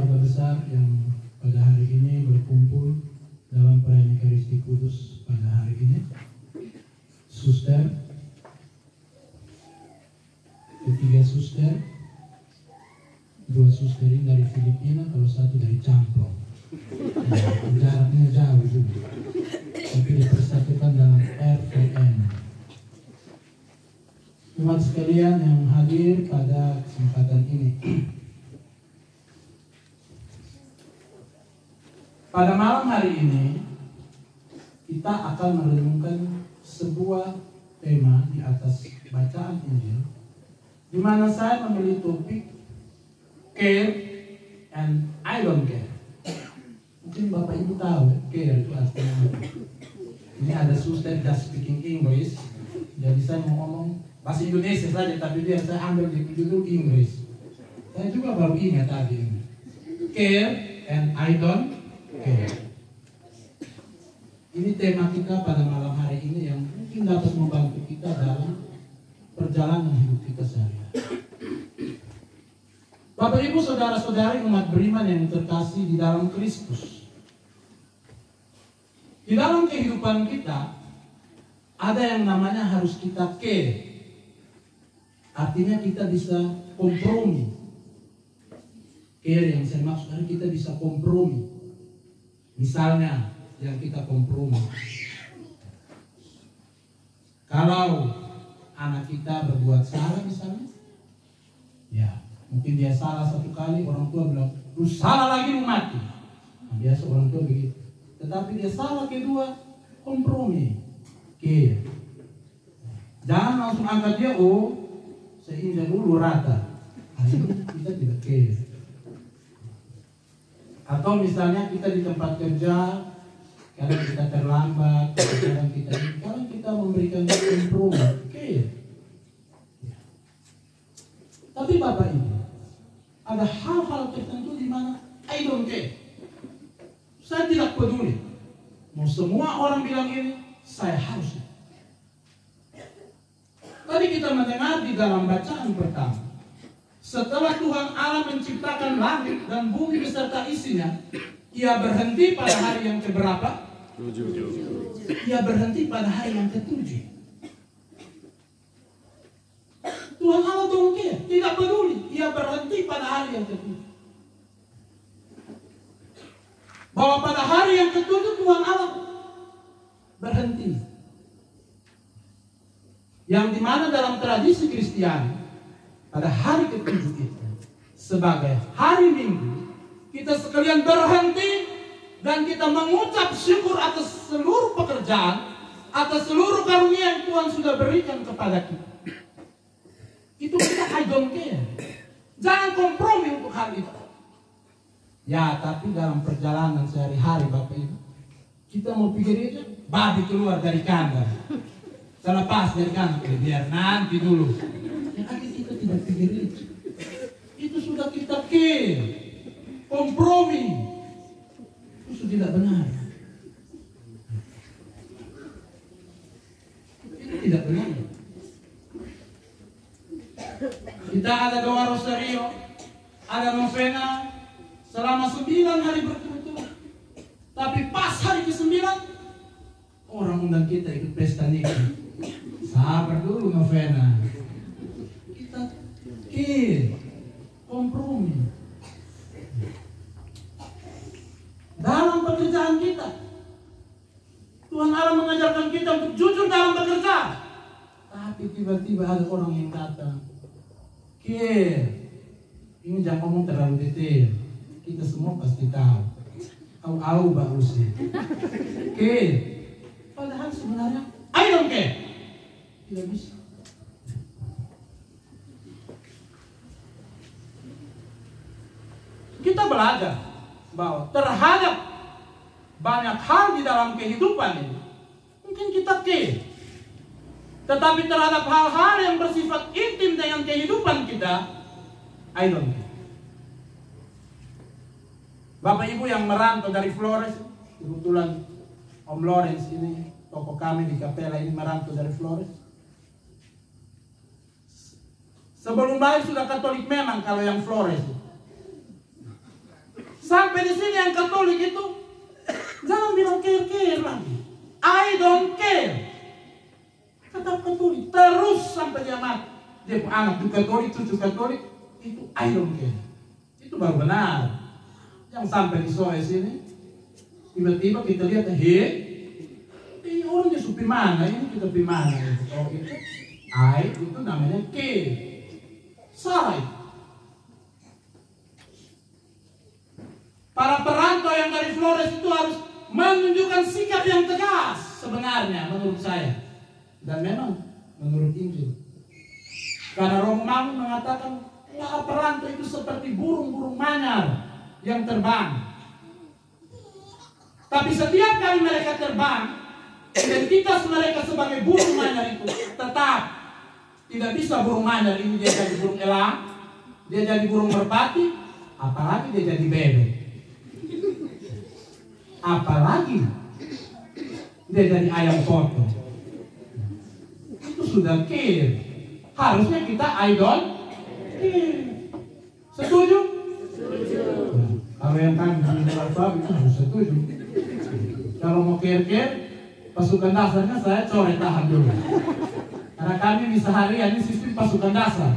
keluarga besar yang pada hari ini berkumpul dalam perayaan Ekaristi Kudus pada hari ini. Suster, ketiga suster, dua suster ini dari Filipina, kalau satu dari Camplong. Jaraknya jauh juga, tapi dipersatukan dalam RPN. Umat sekalian yang hadir pada kesempatan ini, pada malam hari ini kita akan merenungkan sebuah tema di atas bacaan Injil, di mana saya memilih topik care and I don't care. Mungkin Bapak Ibu tahu care itu artinya apa. Ini ada suster just speaking English, jadi saya mau ngomong bahasa Indonesia saja, tapi dia saya ambil di judul Inggris. Saya juga baru ingat tadi ini. Care and I don't care. Ini tema kita pada malam hari ini yang mungkin dapat membantu kita dalam perjalanan hidup kita sehari-hari. Bapak Ibu saudara-saudari umat beriman yang terkasih di dalam Kristus. Di dalam kehidupan kita ada yang namanya harus kita care. Artinya kita bisa kompromi. Care yang saya maksud kita bisa kompromi. Misalnya yang kita kompromi, kalau anak kita berbuat salah misalnya, ya mungkin dia salah satu kali, orang tua bilang, lu salah lagi lu mati. Nah, biasa orang tua begitu. Tetapi dia salah kedua, kompromi. Care. Jangan langsung angkat dia, sehingga dulu rata. Akhirnya kita tidak care. Atau misalnya kita di tempat kerja, kadang kita terlambat, kadang kita memberikan kompromi, care. Tapi Bapak Ibu, ada hal-hal tertentu di mana I don't care. Saya tidak peduli. Mau semua orang bilang ini, saya harus. Tadi kita mendengar di dalam bacaan pertama, setelah Tuhan Allah menciptakan langit dan bumi beserta isinya, Ia berhenti pada hari yang keberapa? 7. Ia berhenti pada hari yang ke-7. Tuhan Allah dongke, tidak peduli. Ia berhenti pada hari yang ke-7. Bahwa pada hari yang ke-7 Tuhan Allah berhenti. Yang dimana dalam tradisi Kristiani pada hari ke-7 itu sebagai hari Minggu, kita sekalian berhenti dan kita mengucap syukur atas seluruh pekerjaan, atas seluruh karunia yang Tuhan sudah berikan kepada kita. Itu kita I don't care. Jangan kompromi untuk hal itu. Ya, tapi dalam perjalanan sehari-hari Bapak Ibu, kita mau pikir itu babi keluar dari kandang, selepas dari kandang, biar nanti dulu. Ya, kita tidak pikir itu. Itu sudah kita care, kompromi. Itu sudah tidak benar. Itu tidak benar. Kita ada doa rosario, ada novena selama 9 hari berturut-turut. Tapi pas hari ke-9 orang undang kita ikut pesta nikah. Sabar dulu novena. Kita kompromi. Dalam pekerjaan kita, Tuhan Allah mengajarkan kita untuk jujur dalam bekerja. Tapi tiba-tiba ada orang yang datang, ini jangan ngomong terlalu detail. Kita semua pasti tahu. Au baru sih. Padahal sebenarnya I don't care. Tidak bisa. Kita belajar bahwa terhadap banyak hal di dalam kehidupan ini mungkin kita care. Tetapi terhadap hal-hal yang bersifat intim dengan kehidupan kita, I don't care. Bapak Ibu yang merantau dari Flores, kebetulan Om Lawrence ini, tokoh kami di Kapela ini merantau dari Flores. Sebelum baik sudah Katolik memang kalau yang Flores. Sampai di sini yang Katolik itu jangan bilang care lagi. I don't care. Kata Katolik terus sampai dia mati. Dia punya anak itu Katolik, cucu Katolik, itu I don't care. Itu baru benar. Yang sampai di SOS ini, tiba-tiba kita lihat, ini orang Yesus mana? Ini kita mana? Oh itu I itu namanya care. Salah itu. Para perantau yang dari Flores itu harus menunjukkan sikap yang tegas sebenarnya menurut saya. Dan memang menurut Injil. Karena Romawi mengatakan para perantau itu seperti burung-burung manyar yang terbang. Tapi setiap kali mereka terbang, identitas mereka sebagai burung manyar itu tetap tidak bisa. Burung manyar ini dia jadi burung elang, dia jadi burung merpati, apalagi dia jadi bebek. Apalagi dia jadi ayam potong. Itu sudah care. Harusnya kita idol care. Setuju? Setuju. Kalau yang kami di Alfa itu harus setuju. Kalau mau care, pasukan dasarnya saya coret tahan dulu. Karena kami bisa harian ini sistem pasukan dasar.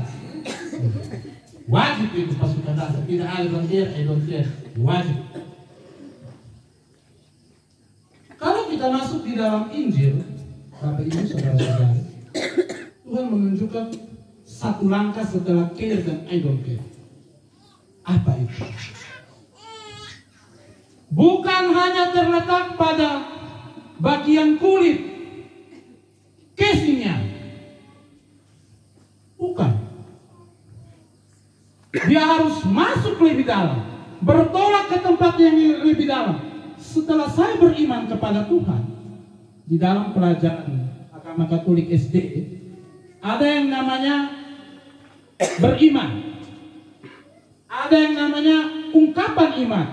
Wajib itu pasukan dasar. Tidak I don't care. Wajib. Kalau kita masuk di dalam Injil, Bapak Ibu saudara-saudara, Tuhan menunjukkan satu langkah setelah care dan I don't care. Apa itu? Bukan hanya terletak pada bagian kulit, casingnya. Bukan. Dia harus masuk lebih dalam, bertolak ke tempat yang lebih dalam. Setelah saya beriman kepada Tuhan, di dalam pelajaran agama Katolik SD, ada yang namanya beriman, ada yang namanya ungkapan iman.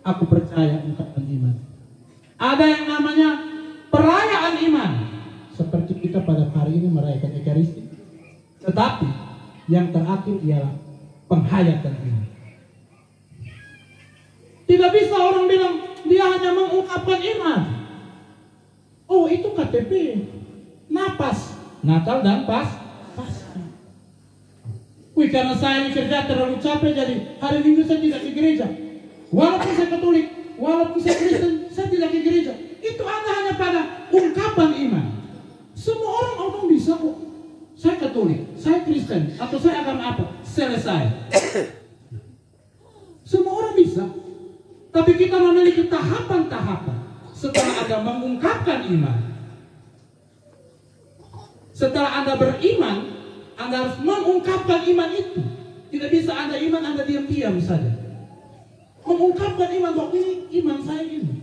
Aku percaya ungkapan iman. Ada yang namanya perayaan iman, seperti kita pada hari ini merayakan Ekaristi. Tetapi yang terakhir ialah penghayatan iman. Tidak bisa orang bilang dia hanya mengungkapkan iman. Oh itu KTP, napas, Natal dan Paskah. Wih karena saya ini kerja terlalu capek jadi hari Minggu saya tidak ke gereja. Walaupun saya Katolik, walaupun saya Kristen, saya tidak ke gereja. Itu ada hanya pada ungkapan iman. Semua orang bisa kok. Saya Katolik, saya Kristen, atau saya agama apa? Selesai. Semua orang bisa. Tapi kita memiliki tahapan-tahapan. Setelah Anda mengungkapkan iman, setelah Anda beriman, Anda harus mengungkapkan iman itu. Tidak bisa Anda iman, Anda diam-diam saja. Mengungkapkan iman, bahwa ini iman saya ini.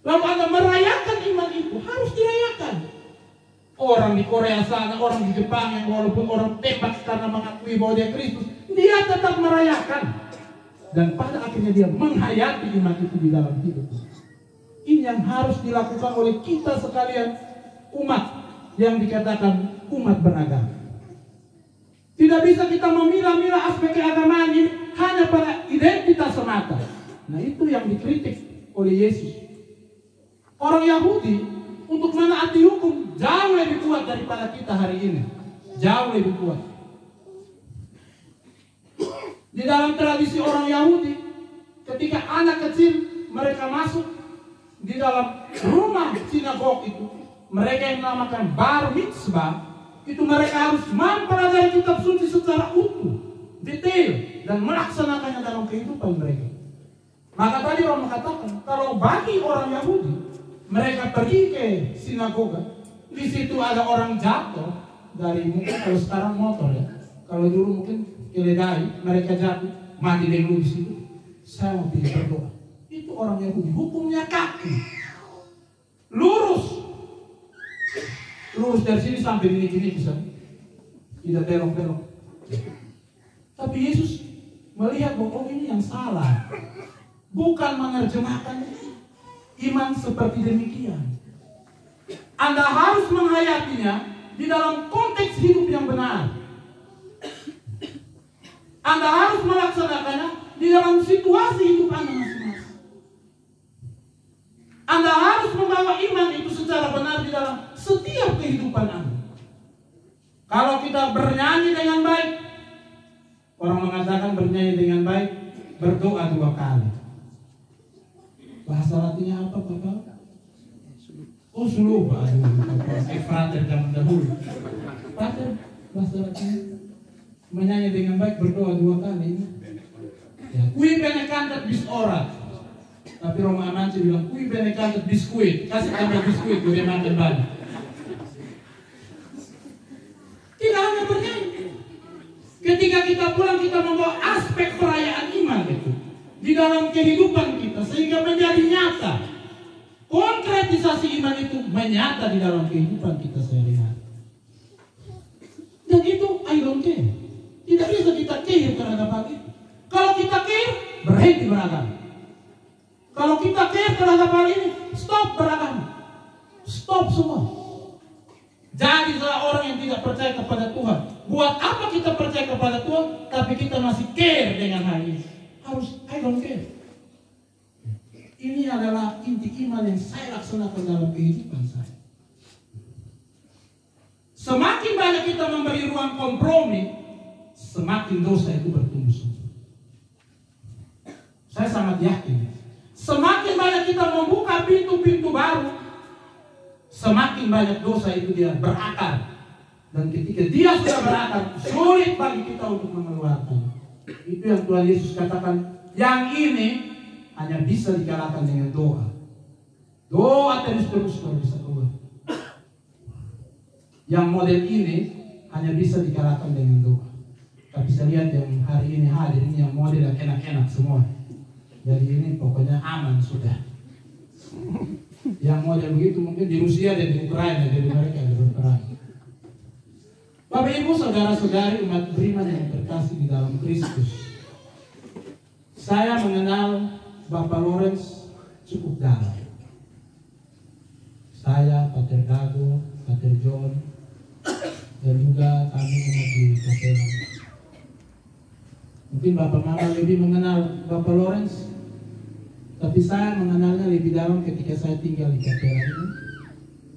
Lalu Anda merayakan iman itu, harus dirayakan. Orang di Korea sana, orang di Jepang yang walaupun orang tebas karena mengakui bahwa dia Kristus, dia tetap merayakan. Dan pada akhirnya dia menghayati iman itu di dalam hidup. Ini yang harus dilakukan oleh kita sekalian, umat yang dikatakan umat beragama. Tidak bisa kita memilah-milah aspek keagamaan ini hanya pada identitas semata. Nah itu yang dikritik oleh Yesus. Orang Yahudi untuk menaati hukum jauh lebih kuat daripada kita hari ini. Jauh lebih kuat. Di dalam tradisi orang Yahudi, ketika anak kecil mereka masuk di dalam rumah sinagog itu, mereka yang dinamakan bar mitzvah, itu mereka harus mempelajari kitab suci secara utuh, detail, dan melaksanakannya dalam kehidupan mereka. Maka tadi orang mengatakan, kalau bagi orang Yahudi, mereka pergi ke sinagoga, di situ ada orang jatuh dari mungkin kalau sekarang motor ya, kalau dulu mungkin keledai, mereka jatuh, mati dulu di situ. Saya mau pilih berdoa. Itu orang Yahudi, hukumnya kaki, lurus dari sini sampai ini bisa, tidak belok-belok. Tapi Yesus melihat bahwa ini yang salah, bukan menerjemahkan iman seperti demikian. Anda harus menghayatinya di dalam konteks hidup yang benar. Anda harus melaksanakannya di dalam situasi hidup Anda masing-masing. Anda harus membawa iman itu secara benar di dalam setiap kehidupan Anda. Kalau kita bernyanyi dengan baik, orang mengatakan bernyanyi dengan baik, berdoa 2 kali. Bahasa Latinnya apa, Bapak? Oh, suluh. Frater zaman dahulu. Frater, bahasa Latinnya. Menyanyi dengan baik, berdoa 2 kali. Ya, kui bene cantat bis ora. Tapi Roma Amanci bilang, kui bene cantat biskuit. Kasih tambah biskuit, gue makan banyak. Tidak hanya bernyanyi. Ketika kita pulang, kita membawa aspek perayaan iman itu di dalam kehidupan kita, sehingga menjadi nyata. Konkretisasi iman itu menyata di dalam kehidupan kita sehari-hari. Dan itu I don't care. Tidak bisa kita care terhadap hal itu. Kalau kita care, berhenti beragama. Kalau kita care terhadap hal ini, stop beragama. Stop semua. Jadi orang yang tidak percaya kepada Tuhan. Buat apa kita percaya kepada Tuhan, tapi kita masih care dengan hal ini? Harus I don't care. Ini adalah inti iman yang saya laksanakan dalam kehidupan saya. Semakin banyak kita memberi ruang kompromi, semakin dosa itu bertumbuh subur. Saya sangat yakin. Semakin banyak kita membuka pintu-pintu baru, semakin banyak dosa itu dia berakar. Dan ketika dia sudah berakar, sulit bagi kita untuk mengeluarkan. Itu yang Tuhan Yesus katakan, yang ini hanya bisa dikalahkan dengan doa. Doa terus-terus baru bisa keluar. Yang model ini hanya bisa dikalahkan dengan doa. Tapi saya lihat yang hari ini hadir ini yang model yang enak-enak semua. Jadi ini pokoknya aman sudah. Yang model begitu mungkin di Rusia dan di Ukraina, jadi mereka ada berperang. Bapak Ibu, saudara-saudari umat beriman yang terkasih di dalam Kristus, saya mengenal Bapak Lawrence cukup dalam. Saya, Pater Dago, Pater John, dan juga kami mengaji di Kapela. Mungkin Bapak Mama lebih mengenal Bapak Lawrence, tapi saya mengenalnya lebih dalam ketika saya tinggal di Kapela ini.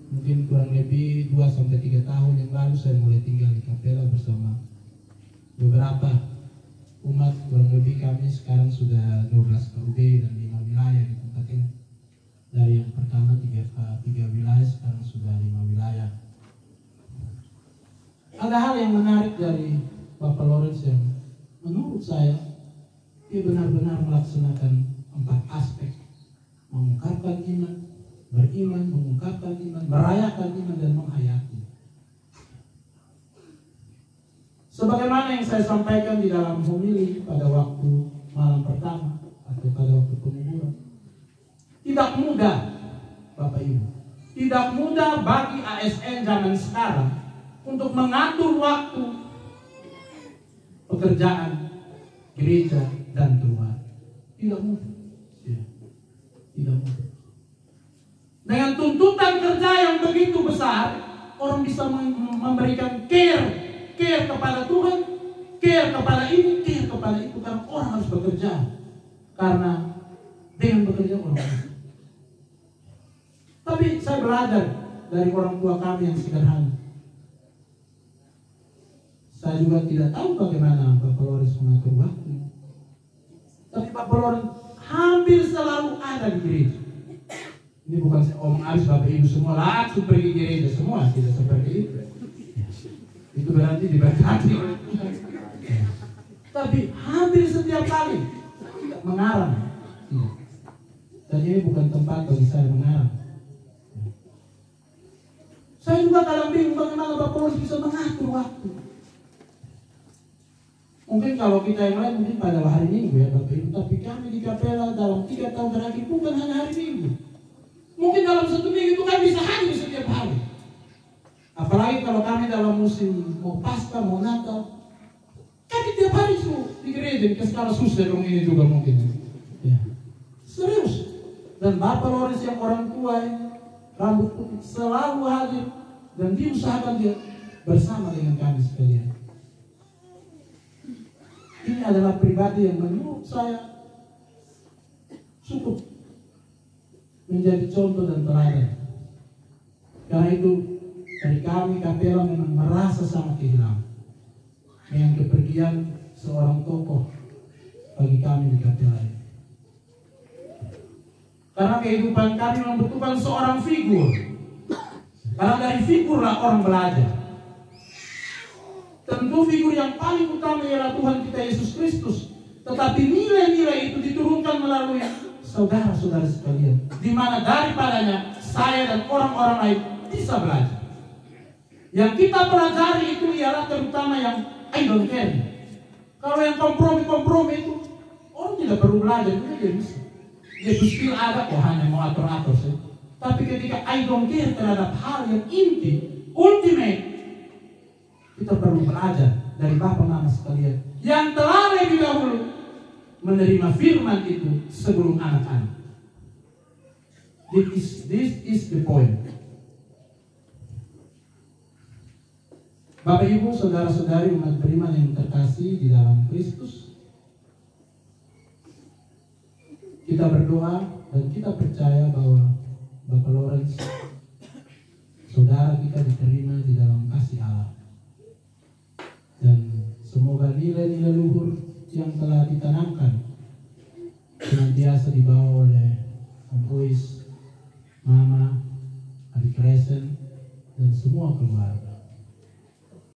Mungkin kurang lebih 2-3 tahun yang lalu saya mulai tinggal di Kapela bersama beberapa umat. Kurang lebih kami sekarang sudah 12 KUB dan 5 wilayah di tempat ini. Dari yang pertama 3 wilayah, sekarang sudah 5 wilayah. Ada hal yang menarik dari Bapak Lawrence yang menurut saya dia benar-benar melaksanakan 4 aspek: mengungkapkan iman, beriman, mengungkapkan iman, merayakan iman, dan menghayati. Sebagaimana yang saya sampaikan di dalam homili pada waktu malam pertama atau pada waktu penguburan, tidak mudah, Bapak Ibu, tidak mudah bagi ASN zaman sekarang untuk mengatur waktu pekerjaan gereja dan keluarga. Tidak mudah, tidak mudah. Dengan tuntutan kerja yang begitu besar, orang bisa memberikan care kepada Tuhan, care kepada ini, care kepada itu, karena orang harus bekerja. Karena dengan bekerja orang harus. Tapi saya belajar dari orang tua kami yang sederhana. Saya juga tidak tahu bagaimana Bapak Lawrence mengatur waktu. Tapi Bapak Lawrence hampir selalu ada di gereja. Ini bukan omong habis Bapak Ibu semua langsung pergi gereja semua, tidak seperti itu. Itu berarti diberkati. Tapi hampir setiap kali mengarang. Dan ini bukan tempat bagi saya mengarang. Saya juga kadang bingung bagaimana Bapak Lawrence bisa mengatur waktu. Mungkin kalau kita yang lain mungkin pada hari Minggu ya Bapak Ibu, tapi kami di Kapela dalam 3 tahun terakhir bukan hanya hari Minggu. Mungkin dalam 1 minggu itu kan bisa hadir setiap hari. Apalagi kalau kami dalam musim mau Paskah, mau Natal, kami tiap hari di gereja, ke skala susah dong ini juga mungkin. Ya. Serius. Dan Bapak Lawrence yang orang tua ini, rambut putih, selalu hadir dan diusahakan dia bersama dengan kami sekalian. Ini ini adalah pribadi yang menurut saya cukup menjadi contoh dan teladan. Karena itu dari kami Kapela memang merasa sangat kehilangan dengan kepergian seorang tokoh bagi kami di Kapela ini. Karena kehidupan kami membutuhkan seorang figur. Karena dari figurlah orang belajar. Tentu figur yang paling utama ialah Tuhan kita Yesus Kristus. Tetapi nilai-nilai itu diturunkan melalui saudara-saudara sekalian, di mana daripadanya saya dan orang-orang lain bisa belajar. Yang kita pelajari itu ialah terutama yang I don't care. Kalau yang kompromi-kompromi itu orang tidak perlu belajar, dia bisa. Dia skill ada kok, hanya mau atur-atur saja. Tapi ketika I don't care terhadap hal yang inti, ultimate, kita perlu belajar dari Bapa Mama sekalian yang telah lebih dahulu menerima firman itu sebelum anak-anak. This is the point. Bapak Ibu, saudara-saudari umat beriman yang terkasih di dalam Kristus, kita berdoa dan kita percaya bahwa Bapak Lawrence, saudara kita diterima di dalam kasih Allah. Dan semoga nilai-nilai luhur yang telah ditanamkan senantiasa dibawa oleh Om Uis, Mama, Adik Resen, dan semua keluarga.